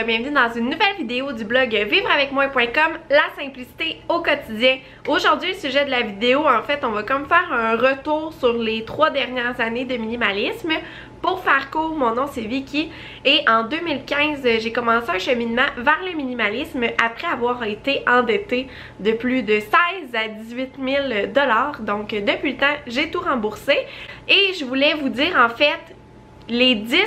bienvenue dans une nouvelle vidéo du blog vivreavecmoi.com, la simplicité au quotidien. Aujourd'hui, le sujet de la vidéo, en fait, on va comme faire un retour sur les 3 dernières années de minimalisme. Pour faire court, mon nom c'est Vicky et en 2015, j'ai commencé un cheminement vers le minimalisme après avoir été endettée de plus de 16 à 18 000 $. Donc depuis le temps, j'ai tout remboursé et je voulais vous dire en fait les 10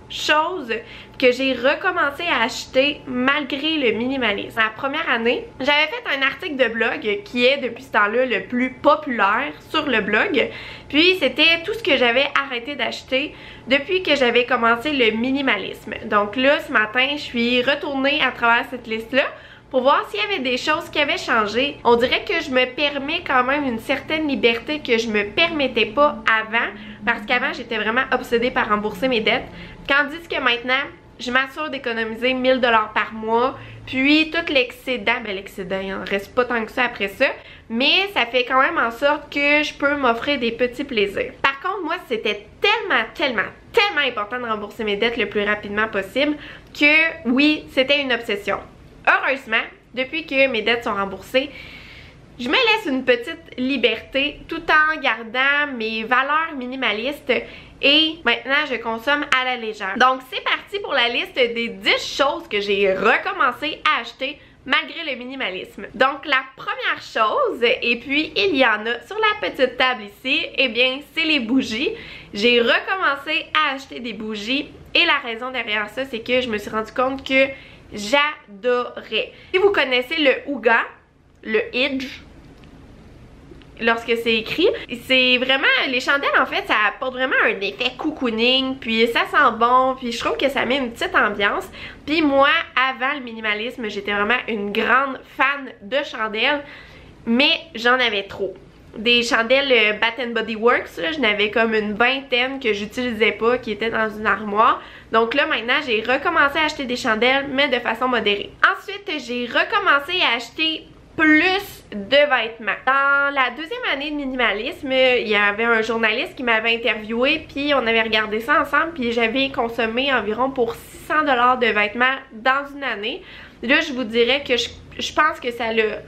choses que j'ai recommencé à acheter malgré le minimalisme. La première année, j'avais fait un article de blog qui est depuis ce temps-là le plus populaire sur le blog. Puis c'était tout ce que j'avais arrêté d'acheter depuis que j'avais commencé le minimalisme. Donc là, ce matin, je suis retournée à travers cette liste-là pour voir s'il y avait des choses qui avaient changé. On dirait que je me permets quand même une certaine liberté que je me permettais pas avant, parce qu'avant j'étais vraiment obsédée par rembourser mes dettes. Tandis que maintenant, je m'assure d'économiser 1 000 $ par mois, puis tout l'excédent, l'excédent, il en reste pas tant que ça après ça, mais ça fait quand même en sorte que je peux m'offrir des petits plaisirs. Par contre, moi, c'était tellement important de rembourser mes dettes le plus rapidement possible que oui, c'était une obsession. Heureusement, depuis que mes dettes sont remboursées, je me laisse une petite liberté tout en gardant mes valeurs minimalistes et maintenant je consomme à la légère. Donc c'est parti pour la liste des 10 choses que j'ai recommencé à acheter malgré le minimalisme. Donc la première chose, et puis il y en a sur la petite table ici, eh bien c'est les bougies. J'ai recommencé à acheter des bougies et la raison derrière ça, c'est que je me suis rendu compte que j'adorais. Si vous connaissez le Hygge, le Hygge, lorsque c'est écrit, c'est vraiment, les chandelles en fait ça apporte vraiment un effet cocooning, puis ça sent bon, puis je trouve que ça met une petite ambiance. Puis moi, avant le minimalisme, j'étais vraiment une grande fan de chandelles, mais j'en avais trop. Des chandelles Bath & Body Works, là, je n'avais comme une vingtaine que j'utilisais pas, qui étaient dans une armoire. Donc là maintenant j'ai recommencé à acheter des chandelles, mais de façon modérée. Ensuite j'ai recommencé à acheter plus de vêtements. Dans la deuxième année de minimalisme, il y avait un journaliste qui m'avait interviewé, puis on avait regardé ça ensemble, puis j'avais consommé environ pour 600 $ de vêtements dans une année. Là je vous dirais que je pense que ça l'a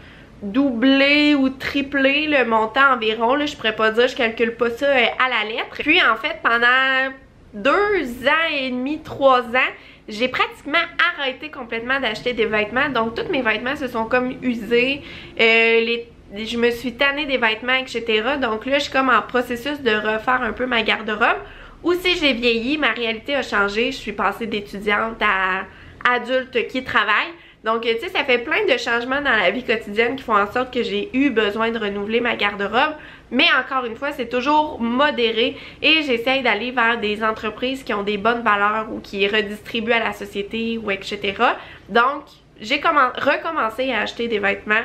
doublé ou triplé le montant environ, là, je pourrais pas dire, je calcule pas ça à la lettre. Puis en fait pendant 2 ans et demi, 3 ans, j'ai pratiquement arrêté complètement d'acheter des vêtements. Donc tous mes vêtements se sont comme usés, je me suis tannée des vêtements, etc. Donc là je suis comme en processus de refaire un peu ma garde-robe. Aussi j'ai vieilli, ma réalité a changé, je suis passée d'étudiante à adulte qui travaille. Donc, tu sais, ça fait plein de changements dans la vie quotidienne qui font en sorte que j'ai eu besoin de renouveler ma garde-robe. Mais encore une fois, c'est toujours modéré et j'essaye d'aller vers des entreprises qui ont des bonnes valeurs ou qui redistribuent à la société ou etc. Donc, j'ai recommencé à acheter des vêtements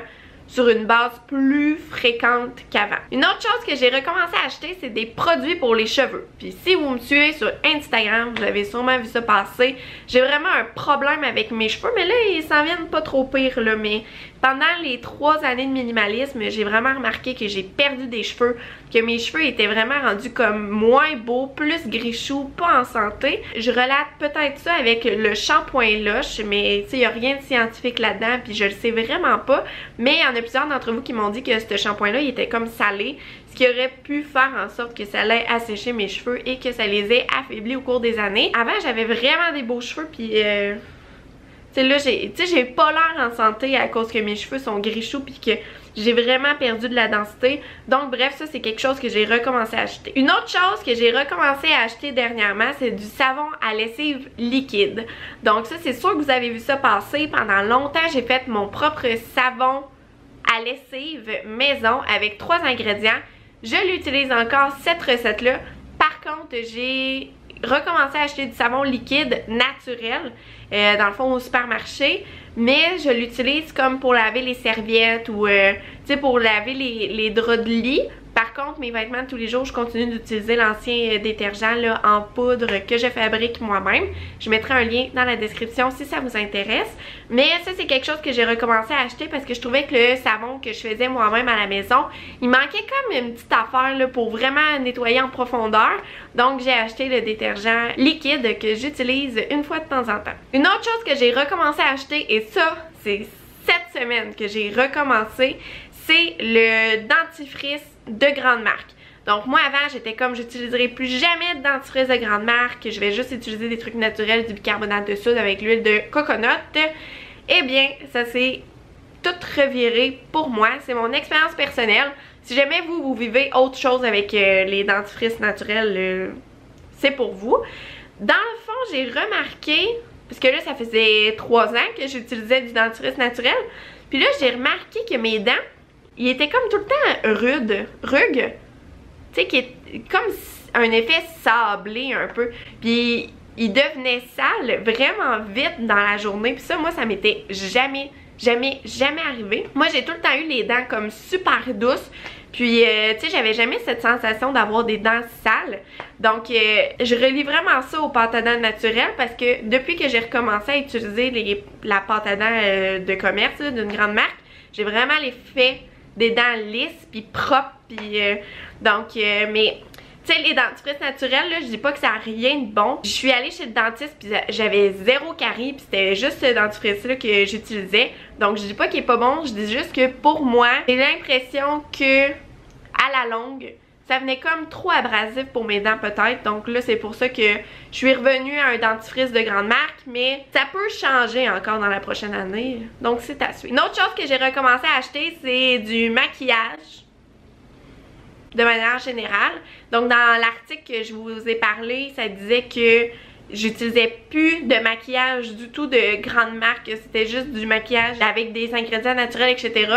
sur une base plus fréquente qu'avant. Une autre chose que j'ai recommencé à acheter, c'est des produits pour les cheveux. Puis si vous me suivez sur Instagram, vous avez sûrement vu ça passer. J'ai vraiment un problème avec mes cheveux, mais là, ils s'en viennent pas trop pire, là. Mais pendant les 3 années de minimalisme, j'ai vraiment remarqué que j'ai perdu des cheveux, que mes cheveux étaient vraiment rendus comme moins beaux, plus grichous, pas en santé. Je relate peut-être ça avec le shampoing Lush, mais tu sais, il n'y a rien de scientifique là-dedans, puis je le sais vraiment pas. Mais il y en a plusieurs d'entre vous qui m'ont dit que ce shampoing-là, il était comme salé, ce qui aurait pu faire en sorte que ça allait assécher mes cheveux et que ça les ait affaiblis au cours des années. Avant, j'avais vraiment des beaux cheveux, puis tu sais là, j'ai pas l'air en santé à cause que mes cheveux sont grichous puis que j'ai vraiment perdu de la densité. Donc bref, ça c'est quelque chose que j'ai recommencé à acheter. Une autre chose que j'ai recommencé à acheter dernièrement, c'est du savon à lessive liquide. Donc ça, c'est sûr que vous avez vu ça passer. Pendant longtemps, j'ai fait mon propre savon à lessive maison avec 3 ingrédients. Je l'utilise encore, cette recette-là. Par contre, j'ai recommencé à acheter du savon liquide naturel, dans le fond au supermarché, mais je l'utilise comme pour laver les serviettes ou tu sais, pour laver les draps de lit. Par contre, mes vêtements de tous les jours, je continue d'utiliser l'ancien détergent là, en poudre que je fabrique moi-même. Je mettrai un lien dans la description si ça vous intéresse. Mais ça, c'est quelque chose que j'ai recommencé à acheter parce que je trouvais que le savon que je faisais moi-même à la maison, il manquait comme une petite affaire là, pour vraiment nettoyer en profondeur. Donc, j'ai acheté le détergent liquide que j'utilise une fois de temps en temps. Une autre chose que j'ai recommencé à acheter, et ça, c'est cette semaine que j'ai recommencé, c'est le dentifrice de grande marque. Donc moi avant j'étais comme j'utiliserai plus jamais de dentifrice de grande marque, je vais juste utiliser des trucs naturels, du bicarbonate de soude avec l'huile de coconut. Eh bien ça s'est tout reviré pour moi, c'est mon expérience personnelle. Si jamais vous vivez autre chose avec les dentifrices naturels, c'est pour vous. Dans le fond j'ai remarqué, parce que là ça faisait 3 ans que j'utilisais du dentifrice naturel, puis là j'ai remarqué que mes dents, ils étaient comme tout le temps rugues. Tu sais, qui est comme un effet sablé un peu. Puis il devenait sale vraiment vite dans la journée. Puis ça, moi, ça m'était jamais arrivé. Moi, j'ai tout le temps eu les dents comme super douces. Puis, tu sais, j'avais jamais cette sensation d'avoir des dents sales. Donc, je relie vraiment ça aux pâtes à dents naturelles parce que depuis que j'ai recommencé à utiliser la pâte à dents de commerce d'une grande marque, j'ai vraiment l'effet des dents lisses puis propres puis mais tu sais les dentifrices naturels là, je dis pas que ça a rien de bon. Je suis allée chez le dentiste puis j'avais 0 carie puis c'était juste ce dentifrice là que j'utilisais. Donc je dis pas qu'il est pas bon, je dis juste que pour moi, j'ai l'impression que à la longue ça venait comme trop abrasif pour mes dents peut-être. Donc là c'est pour ça que je suis revenue à un dentifrice de grande marque. Mais ça peut changer encore dans la prochaine année. Donc c'est à suivre. Une autre chose que j'ai recommencé à acheter, c'est du maquillage. De manière générale. Donc dans l'article que je vous ai parlé, ça disait que j'utilisais plus de maquillage du tout de grande marque. C'était juste du maquillage avec des ingrédients naturels, etc.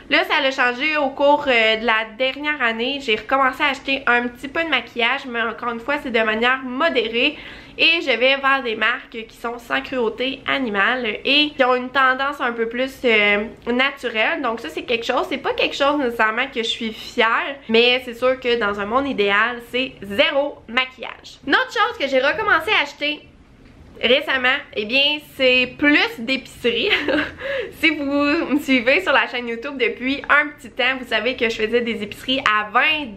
Là, ça a changé au cours de la dernière année. J'ai recommencé à acheter un petit peu de maquillage, mais encore une fois, c'est de manière modérée. Et je vais vers des marques qui sont sans cruauté animale et qui ont une tendance un peu plus naturelle. Donc ça, c'est quelque chose. C'est pas quelque chose nécessairement que je suis fière, mais c'est sûr que dans un monde idéal, c'est 0 maquillage. Une autre chose que j'ai recommencé à acheter récemment, eh bien, c'est plus d'épicerie. Si vous me suivez sur la chaîne YouTube depuis un petit temps, vous savez que je faisais des épiceries à 20$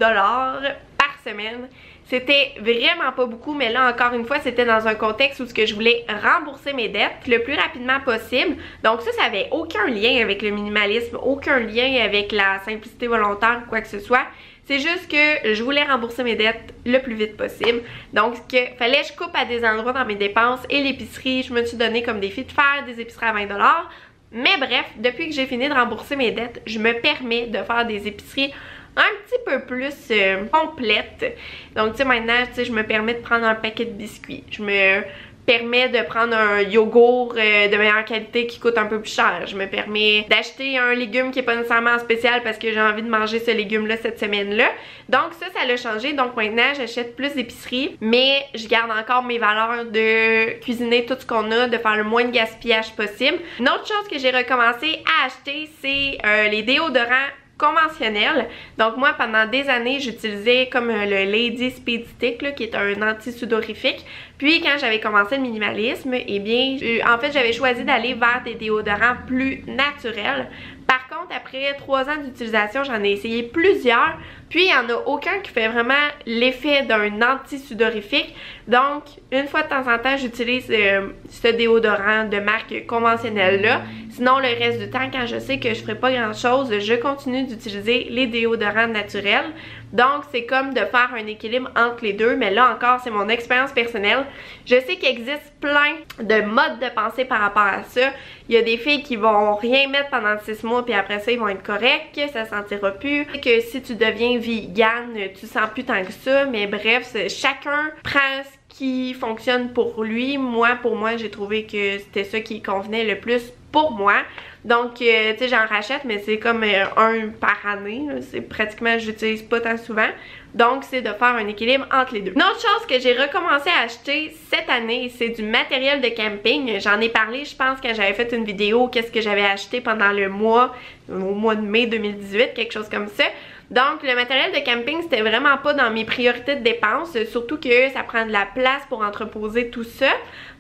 par semaine. C'était vraiment pas beaucoup, mais là encore une fois c'était dans un contexte où je voulais rembourser mes dettes le plus rapidement possible. Donc ça avait aucun lien avec le minimalisme, aucun lien avec la simplicité volontaire ou quoi que ce soit. C'est juste que je voulais rembourser mes dettes le plus vite possible. Donc fallait que je coupe à des endroits dans mes dépenses et l'épicerie, je me suis donné comme défi de faire des épiceries à 20$. Mais bref, depuis que j'ai fini de rembourser mes dettes, je me permets de faire des épiceries un petit peu plus complète. Donc tu sais maintenant, tu sais, je me permets de prendre un paquet de biscuits. Je me permets de prendre un yogourt de meilleure qualité qui coûte un peu plus cher. Je me permets d'acheter un légume qui est pas nécessairement spécial parce que j'ai envie de manger ce légume-là cette semaine-là. Donc ça l'a changé. Donc maintenant, j'achète plus d'épicerie, mais je garde encore mes valeurs de cuisiner tout ce qu'on a, de faire le moins de gaspillage possible. Une autre chose que j'ai recommencé à acheter, c'est les déodorants conventionnel. Donc moi pendant des années j'utilisais comme le Lady Speed Stick là, qui est un anti-sudorifique. Puis quand j'avais commencé le minimalisme, eh bien en fait j'avais choisi d'aller vers des déodorants plus naturels. Par contre après 3 ans d'utilisation j'en ai essayé plusieurs. Puis il n'y en a aucun qui fait vraiment l'effet d'un anti-sudorifique. Donc une fois de temps en temps j'utilise ce déodorant de marque conventionnelle là. Sinon le reste du temps quand je sais que je ferai pas grand chose, je continue d'utiliser les déodorants naturels. Donc c'est comme de faire un équilibre entre les deux. Mais là encore c'est mon expérience personnelle. Je sais qu'il existe plein de modes de pensée par rapport à ça. Il y a des filles qui vont rien mettre pendant 6 mois puis après ça ils vont être corrects, ça sentira plus. Que si tu deviens vegan, tu sens plus tant que ça. Mais bref, chacun prend ce qui fonctionne pour lui. Pour moi j'ai trouvé que c'était ça qui convenait le plus pour moi. Donc tu sais j'en rachète mais c'est comme un par année, c'est pratiquement j'utilise pas tant souvent. Donc c'est de faire un équilibre entre les deux. Une autre chose que j'ai recommencé à acheter cette année, c'est du matériel de camping. J'en ai parlé je pense quand j'avais fait une vidéo qu'est-ce que j'avais acheté pendant le mois, au mois de mai 2018, quelque chose comme ça. Donc le matériel de camping c'était vraiment pas dans mes priorités de dépenses, surtout que ça prend de la place pour entreposer tout ça.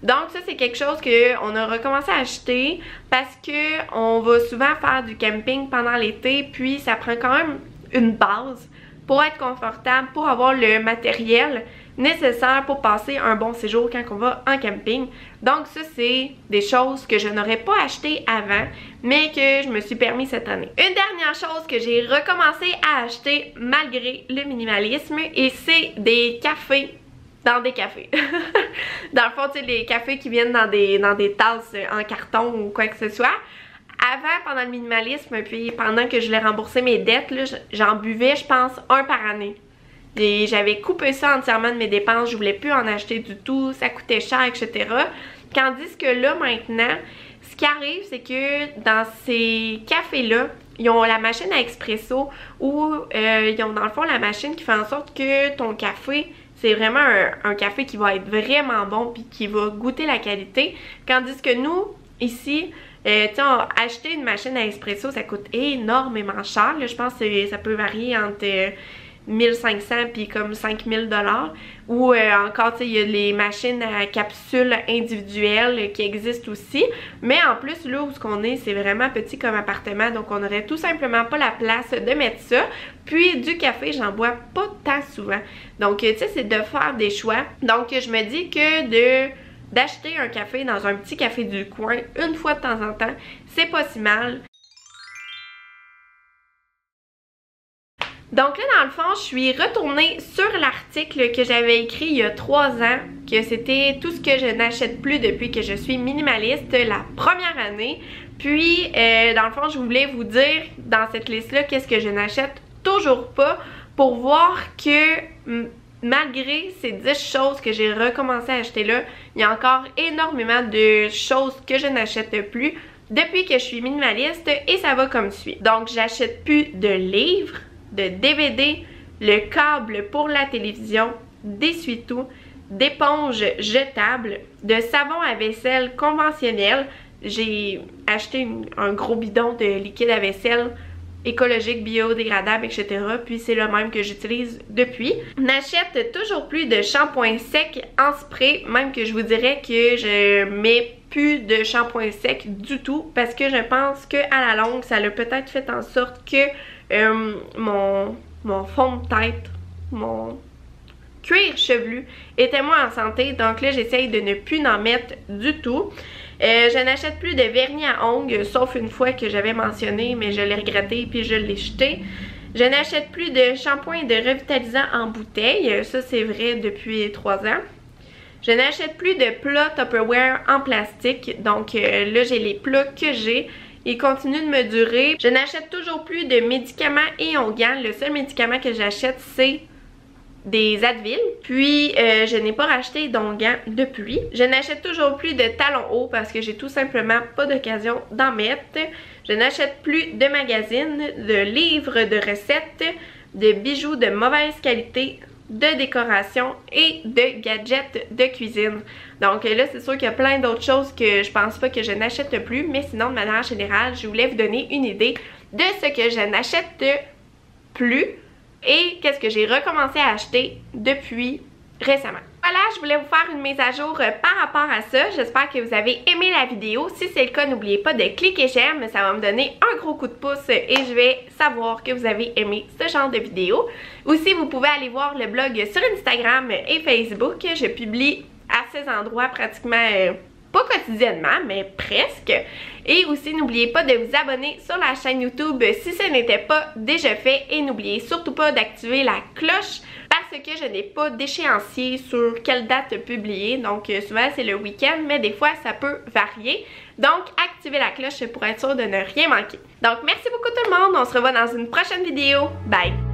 Donc ça c'est quelque chose qu'on a recommencé à acheter parce que on va souvent faire du camping pendant l'été, puis ça prend quand même une base pour être confortable, pour avoir le matériel nécessaire pour passer un bon séjour quand on va en camping. Donc ça c'est des choses que je n'aurais pas achetées avant mais que je me suis permis cette année. Une dernière chose que j'ai recommencé à acheter malgré le minimalisme, et c'est des cafés dans des cafés. Dans le fond, tu sais, les cafés qui viennent dans des tasses en carton ou quoi que ce soit. Avant, pendant le minimalisme, puis pendant que je voulais rembourser mes dettes, j'en buvais, je pense, un par année. Et j'avais coupé ça entièrement de mes dépenses, je voulais plus en acheter du tout, ça coûtait cher, etc. Tandis que là, maintenant, ce qui arrive, c'est que dans ces cafés-là, ils ont la machine à expresso ou ils ont dans le fond la machine qui fait en sorte que ton café, c'est vraiment un café qui va être vraiment bon puis qui va goûter la qualité. Tandis que nous, ici, acheter une machine à espresso, ça coûte énormément cher. Là, je pense que ça peut varier entre 1500 puis comme 5000 $. Ou encore, tu sais, il y a les machines à capsules individuelles qui existent aussi. Mais en plus, là où on est, c'est vraiment petit comme appartement. Donc, on n'aurait tout simplement pas la place de mettre ça. Puis, du café, j'en bois pas tant souvent. Donc, tu sais, c'est de faire des choix. Donc, je me dis que d'acheter un café dans un petit café du coin une fois de temps en temps, c'est pas si mal. Donc là, dans le fond, je suis retournée sur l'article que j'avais écrit il y a 3 ans, que c'était tout ce que je n'achète plus depuis que je suis minimaliste la première année. Puis, dans le fond, je voulais vous dire dans cette liste-là qu'est-ce que je n'achète toujours pas pour voir que malgré ces 10 choses que j'ai recommencé à acheter là, il y a encore énormément de choses que je n'achète plus depuis que je suis minimaliste et ça va comme suit. Donc, j'achète plus de livres, de DVD, le câble pour la télévision, d'essuie-tout, d'éponges jetables, de savon à vaisselle conventionnel. J'ai acheté un gros bidon de liquide à vaisselle écologique, biodégradable, etc. Puis c'est le même que j'utilise depuis. N'achète toujours plus de shampoing sec en spray, même que je vous dirais que je mets plus de shampoing sec du tout parce que je pense que à la longue, ça a peut-être fait en sorte que mon fond de tête, mon cuir chevelu était moins en santé. Donc là, j'essaye de ne plus en mettre du tout. Je n'achète plus de vernis à ongles, sauf une fois que j'avais mentionné, mais je l'ai regretté puis je l'ai jeté. Je n'achète plus de shampoing de revitalisant en bouteille. Ça, c'est vrai depuis 3 ans. Je n'achète plus de plats Tupperware en plastique. Donc là, j'ai les plats que j'ai. Ils continuent de me durer. Je n'achète toujours plus de médicaments et onguents. Le seul médicament que j'achète, c'est des Advil. Puis, je n'ai pas racheté d'onguents depuis. Je n'achète toujours plus de talons hauts parce que j'ai tout simplement pas d'occasion d'en mettre. Je n'achète plus de magazines, de livres de recettes, de bijoux de mauvaise qualité, de décoration et de gadgets de cuisine. Donc là, c'est sûr qu'il y a plein d'autres choses que je pense pas que je n'achète plus, mais sinon, de manière générale, je voulais vous donner une idée de ce que je n'achète plus et qu'est-ce que j'ai recommencé à acheter depuis récemment. Voilà, je voulais vous faire une mise à jour par rapport à ça. J'espère que vous avez aimé la vidéo. Si c'est le cas, n'oubliez pas de cliquer j'aime. Ça va me donner un gros coup de pouce et je vais savoir que vous avez aimé ce genre de vidéo. Aussi, vous pouvez aller voir le blog sur Instagram et Facebook. Je publie à ces endroits pratiquement, pas quotidiennement, mais presque. Et aussi, n'oubliez pas de vous abonner sur la chaîne YouTube si ce n'était pas déjà fait. Et n'oubliez surtout pas d'activer la cloche parce que je n'ai pas d'échéancier sur quelle date publier. Donc souvent c'est le week-end, mais des fois ça peut varier. Donc activez la cloche pour être sûr de ne rien manquer. Donc merci beaucoup tout le monde, on se revoit dans une prochaine vidéo. Bye!